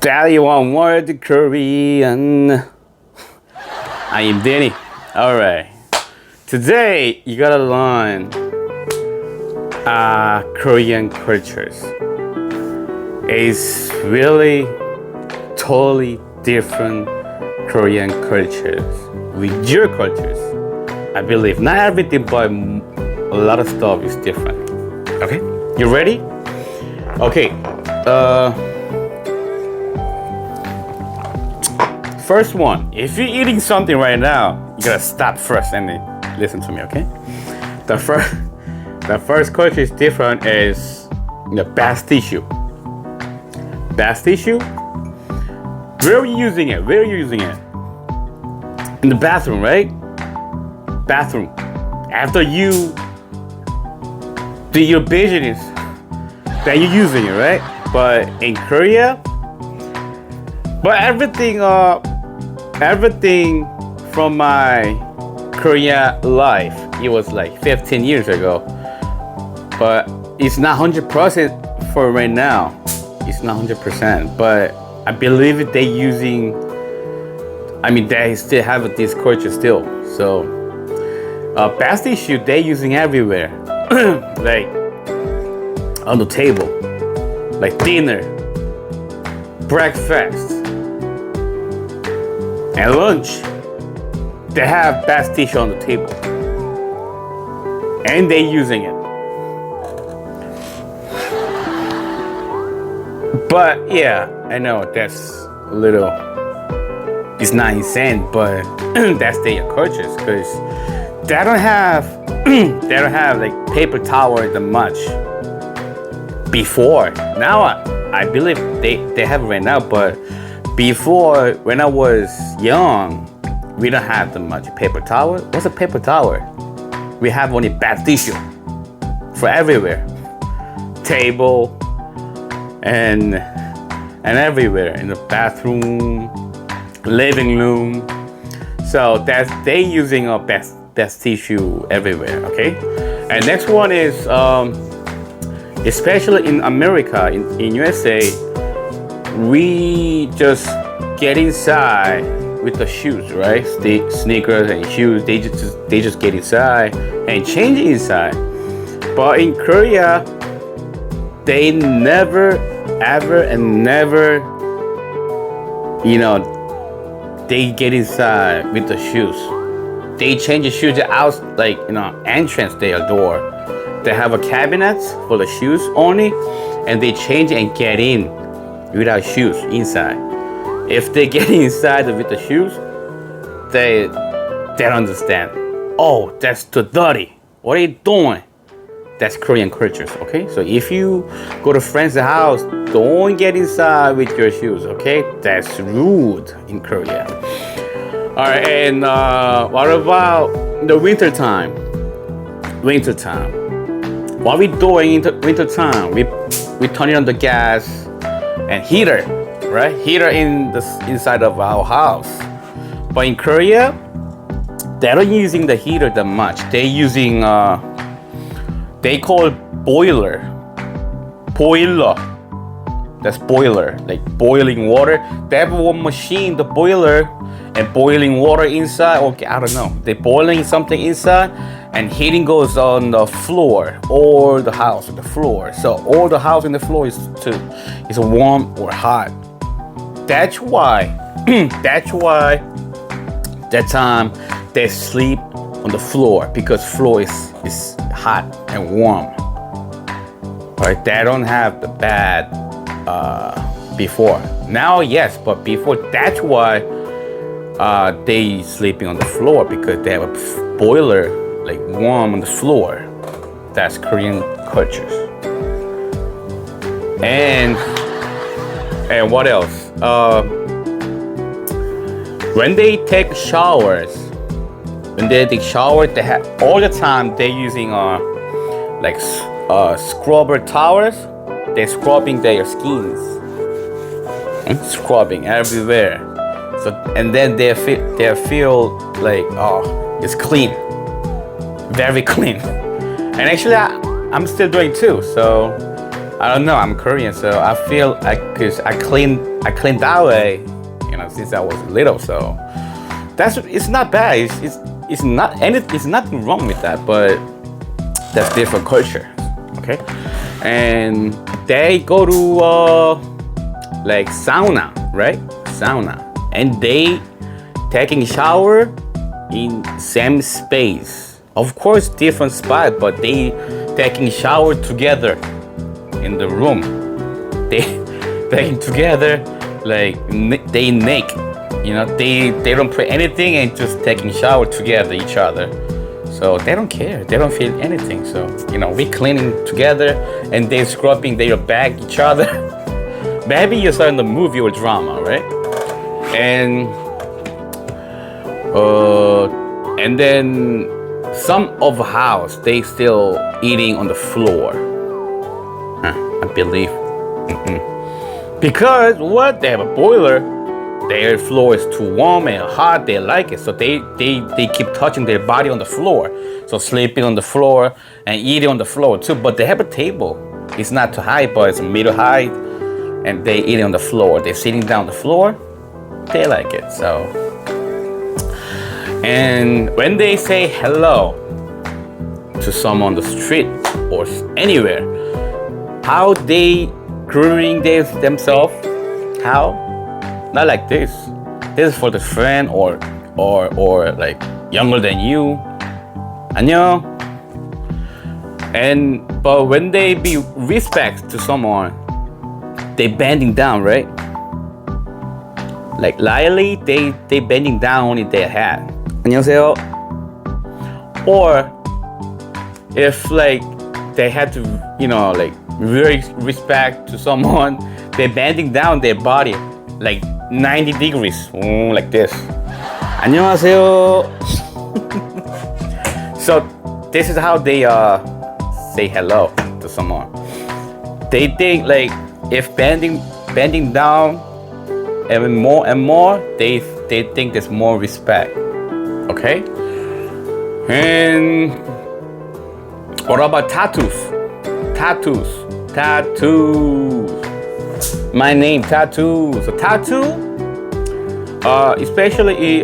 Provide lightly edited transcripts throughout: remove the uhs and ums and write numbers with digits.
Daddy want more the Korean. I am Danny. Alright. Today you gotta learn Korean cultures. It's really totally different Korean cultures with your cultures. I believe not everything, but a lot of stuff is different. Okay, you ready? Okay. First one. If you're eating something right now, you gotta stop first and then listen to me. Okay. The first culture is different. Is the bath tissue. Bath tissue. Where are you using it? Where are you using it? In the bathroom, right? Bathroom. After you do your business, that you're using it, right? But in Korea, everything from my Korea life, it was like 15 years ago. But it's not 100% for right now. It's not 100%. But I believe they still have this culture still. So, bath tissue they using everywhere, like on the table, like dinner, breakfast, and lunch. They have bath tissue on the table, and they using it. But yeah, I know that's a little. It's not insane, but that's their cultures because they don't have like paper towel that much before. Now I believe they have it right now, but before when I was young, we don't have that much paper towel. What's a paper towel? We have only bath tissue for everywhere, table, and everywhere in the bathroom, living room. So they using a bath tissue everywhere. Okay, and next one is especially in America, in USA, we just get inside with the shoes, right? Sneakers and shoes. They just get inside and change inside. But in Korea, they never, ever, and never, they get inside with the shoes. They change the shoes out, like, entrance their door. They have a cabinet for the shoes only, and they change and get in without shoes inside. If they get inside with the shoes, they don't understand. Oh, that's too dirty. What are you doing? That's Korean cultures, okay? So if you go to friend's house, don't get inside with your shoes, okay? That's rude in Korea. All right, and what about the winter time? Winter time. What we doing in the winter time? We turning on the gas and heater, right? Heater inside of our house. But in Korea, they're not using the heater that much. They using they call boiler. Boiler. That's boiler, like boiling water. They have one machine, the boiler, and boiling water inside. Okay, I don't know. They're boiling something inside, and heating goes on the floor or the house on the floor. So all the house in the floor is warm or hot. That's why. That time they sleep on the floor because floor is hot and warm. Right? They don't have the bad before. Now yes, but before that's why they sleeping on the floor because they have a boiler like warm on the floor. That's Korean cultures. And what else? When they take showers, they have all the time they're using scrubber towels. They're scrubbing their skins, scrubbing everywhere. So and then they feel like it's clean, very clean. And actually I'm still doing too. So I don't know. I'm Korean, so I feel cause I clean that way, since I was little. So it's not bad. It's nothing wrong with that, but that's different culture. Okay, and they go to like sauna, right? Sauna, and they taking shower in same space. Of course, different spot, but they taking shower together in the room. They taking together like they naked. They don't put anything and just taking shower together each other. So they don't care. They don't feel anything. So we cleaning together and they scrubbing their back each other. Maybe you saw in the movie or drama, right? And then some of the house they still eating on the floor. I believe. Because what? They have a boiler. Their floor is too warm and hot. They like it, so they keep touching their body on the floor. So sleeping on the floor and eating on the floor too. But they have a table. It's not too high, but it's middle height, and they eating on the floor. They're sitting down on the floor. They like it. So, and when they say hello to someone on the street or anywhere, how they greeting themselves? How? Not like this. This is for the friend or like younger than you. 안녕. But when they be respect to someone, they bending down, right? Like lightly, they bending down only their head. 안녕하세요. Or if like they had to, like really respect to someone, they bending down their body like 90 degrees, like this. 안녕하세요. So this is how they say hello to someone. They think like if bending down and more, they think there's more respect. Okay? And what about tattoos? Tattoos. My name, tattoo. So tattoo, especially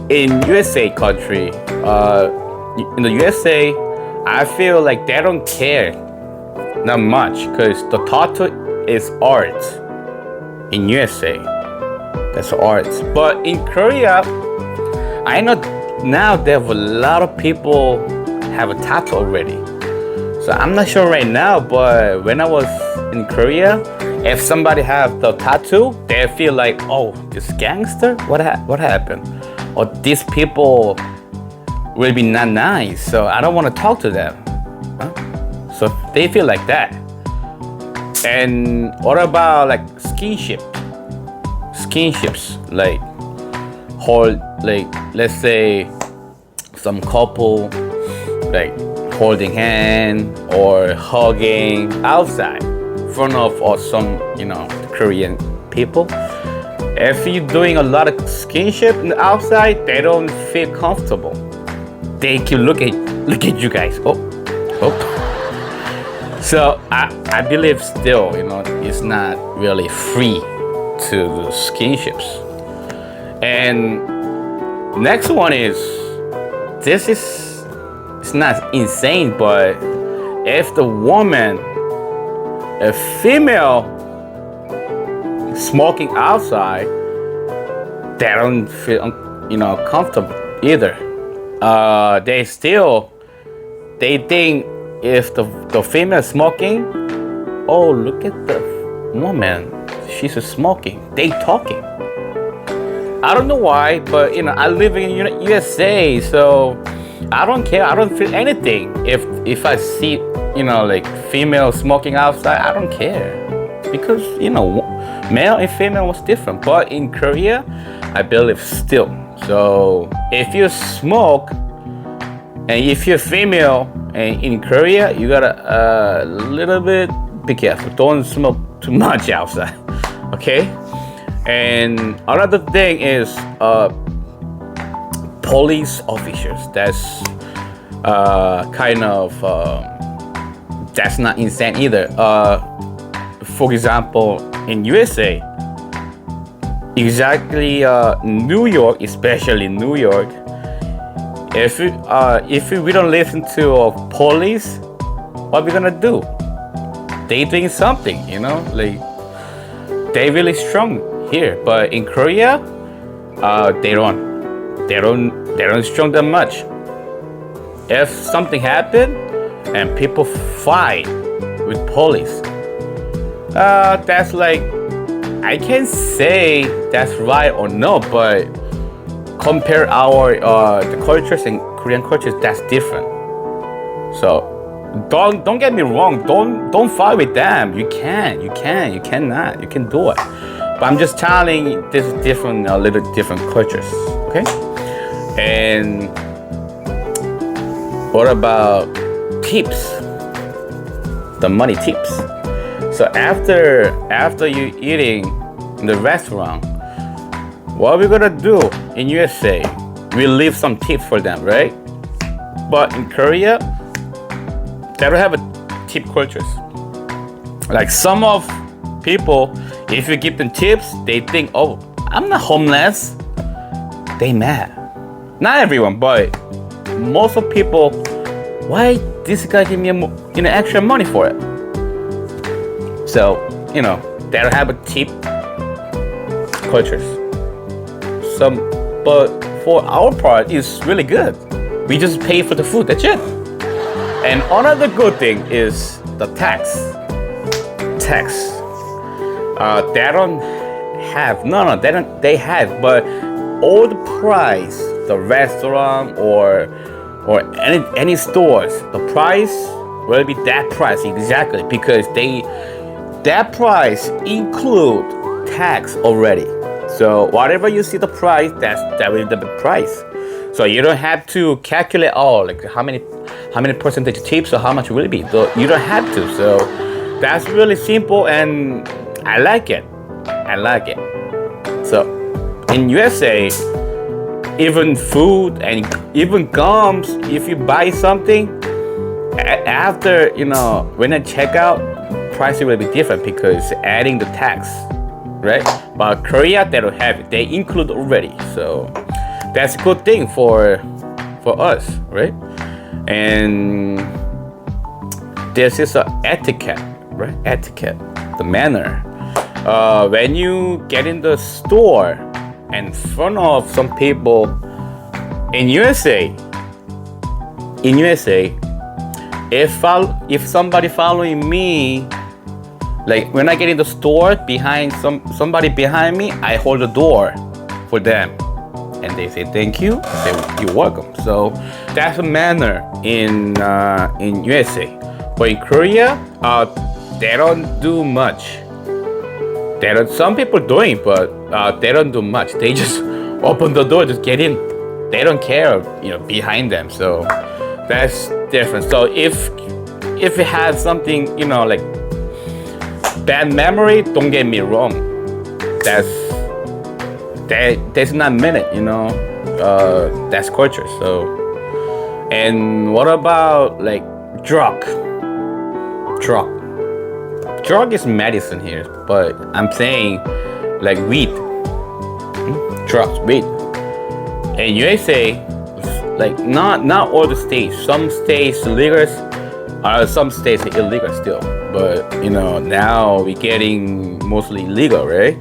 in USA country, in the USA, I feel like they don't care not much because the tattoo is art. In USA, that's art. But in Korea, I know now there have a lot of people have a tattoo already. So I'm not sure right now, but when I was in Korea, if somebody have the tattoo, they feel like, oh, this gangster? What happened? Or these people will be not nice, so I don't want to talk to them. Huh? So they feel like that. And what about like skinship? Skinships, like let's say some couple like holding hand or hugging outside in front of or some Korean people. If you're doing a lot of skinship in the outside, they don't feel comfortable. They keep look at you guys. Oh. So I believe still, it's not really free to do skinships. And next one is, it's not insane, but if the woman, a female smoking outside, they don't feel comfortable either. They think if the female smoking, oh, look at the woman, she's smoking, they talking. I don't know why, but I live in USA, so I don't care. I don't feel anything if I see like female smoking outside. I don't care because male and female was different. But in Korea, I believe still. So if you smoke and if you're female and in Korea, you gotta a little bit be careful. Don't smoke too much outside. Okay. And another thing is police officers. That's that's not insane either. For example, in USA, exactly, New York, especially New York, if we don't listen to police, what we gonna do? They doing something, like they really strong here. But in Korea, they don't strong that much. If something happened and people fight with police, that's like, I can't say that's right or no, but compare our the cultures and Korean cultures, that's different. So don't get me wrong, don't fight with them. You cannot, you can do it. But I'm just telling you, this is different, a little different cultures, okay? And what about tips? The money tips. So after you eating in the restaurant, what are we gonna do in USA? We leave some tips for them, right? But in Korea, they don't have a tip cultures. Like some of people, if you give them tips, they think, oh, I'm not homeless. They mad. Not everyone, but most of people, why this guy give me extra money for it? So, they don't have a tip cultures. But for our part, it's really good. We just pay for the food, that's it. And another good thing is the tax. They don't have, they have, but all the price, the restaurant or any stores, the price will be that price exactly, because that price include tax already. So whatever you see the price, that will be the price. So you don't have to calculate like how many percentage tips or how much will it be. So you don't have to. So that's really simple, and I like it. So in USA, even food and even gums, if you buy something, after when I check out, price will be different because adding the tax, right? But Korea, they don't have it. They include already. So that's a good thing for us, right? And this is a etiquette, right? Etiquette, the manner. When you get in the store in front of some people in USA, if somebody following me, like when I get in the store behind somebody behind me, I hold the door for them, and they say thank you. I say you're welcome. So that's a manner in USA. But in Korea, they don't do much. Some people doing, but they don't do much. They just open the door, just get in. They don't care, behind them. So that's different. So if you have something, like bad memory, don't get me wrong. That's not meant it, that's culture. So, and what about like drug? Drug is medicine here, but I'm saying like weed. Drugs, weed. In USA, like not all the states. Some states legal, some states illegal still. But now we're getting mostly legal, right?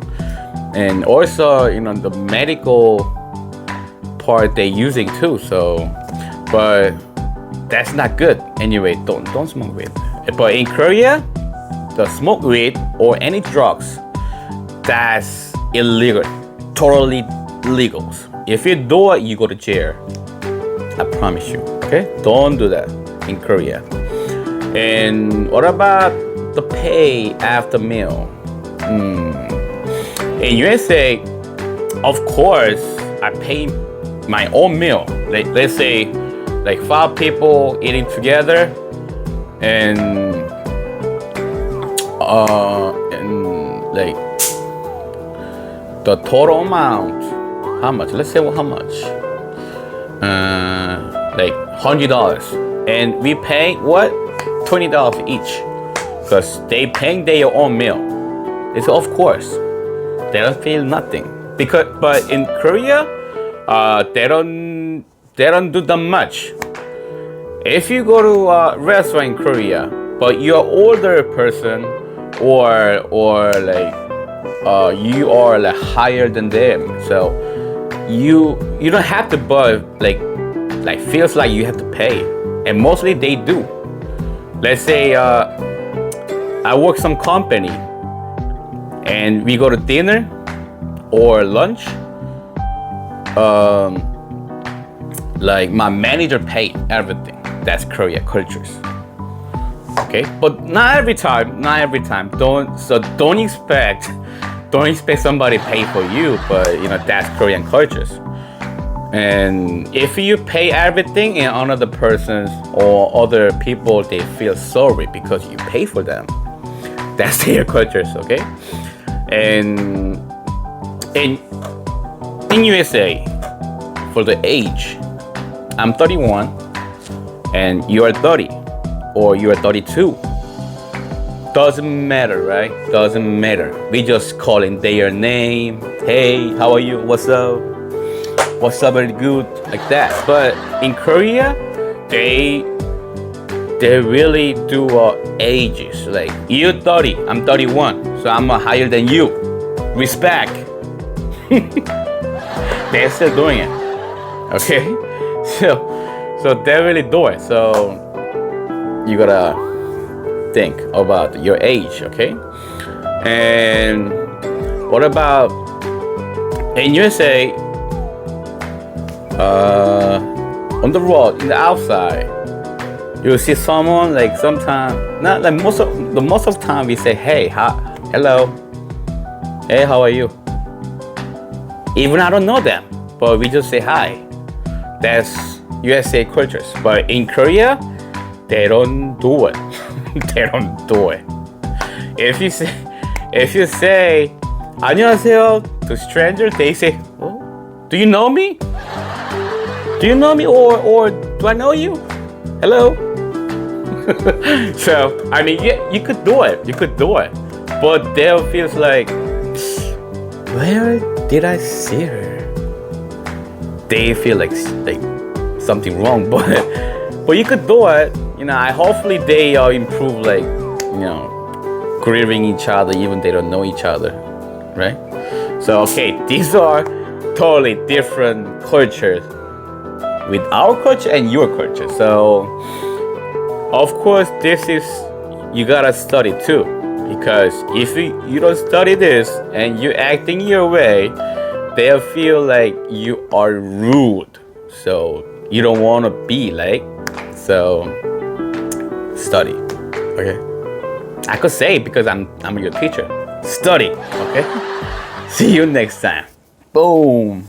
And also, the medical part they're using too. So, but that's not good. Anyway, don't smoke weed. But in Korea, the smoke weed or any drugs, that's illegal, totally illegal. If you do it, you go to jail. I promise you. Okay, don't do that in Korea. And what about the pay after meal? In USA, of course, I pay my own meal. Let's say, like 5 people eating together, and like the total amount, how much? Let's say how much? Like $100, and we pay what? $20 each, because they paying their own meal. It's of course they don't feel nothing, but in Korea, they don't do that much. If you go to a restaurant in Korea, but you're an older person, or like you are like higher than them, so you don't have to, but like feels like you have to pay, and mostly they do. Let's say I work some company, and we go to dinner or lunch. Like my manager paid everything. That's Korea cultures. Okay, but not every time. Don't expect somebody pay for you. But that's Korean cultures. And if you pay everything and another person's or other people, they feel sorry because you pay for them. That's their cultures. Okay, and in USA, for the age, I'm 31 and you are 30 or you are 32. Doesn't matter, right? Doesn't matter. We just calling their name. Hey, how are you? What's up? What's up? Very good, like that. But in Korea, they really do ages. Like you're 30, I'm 31, so I'm higher than you. Respect. They're still doing it. Okay, so they really do it. So you gotta think about your age, okay? And what about in USA? On the road, in the outside, you see someone like sometimes, not like most of the time we say, hey, hello, hey, how are you? Even I don't know them, but we just say hi. That's USA cultures. But in Korea, they don't do it. They don't do it. If you say 안녕하세요 to strangers, they say, oh, do you know me? Do you know me, or do I know you? Hello. So I mean, yeah, you could do it. But they'll feels like, where did I see her? They feel like something wrong, but you could do it. I hopefully they improve, like greeting each other even they don't know each other, right? So okay, these are totally different cultures with our culture and your culture. So of course this is, you gotta study too, because if you don't study this and you acting your way, they'll feel like you are rude. So you don't want to be like, so study, okay? I could say because I'm your teacher. Study, okay? See you next time. Boom.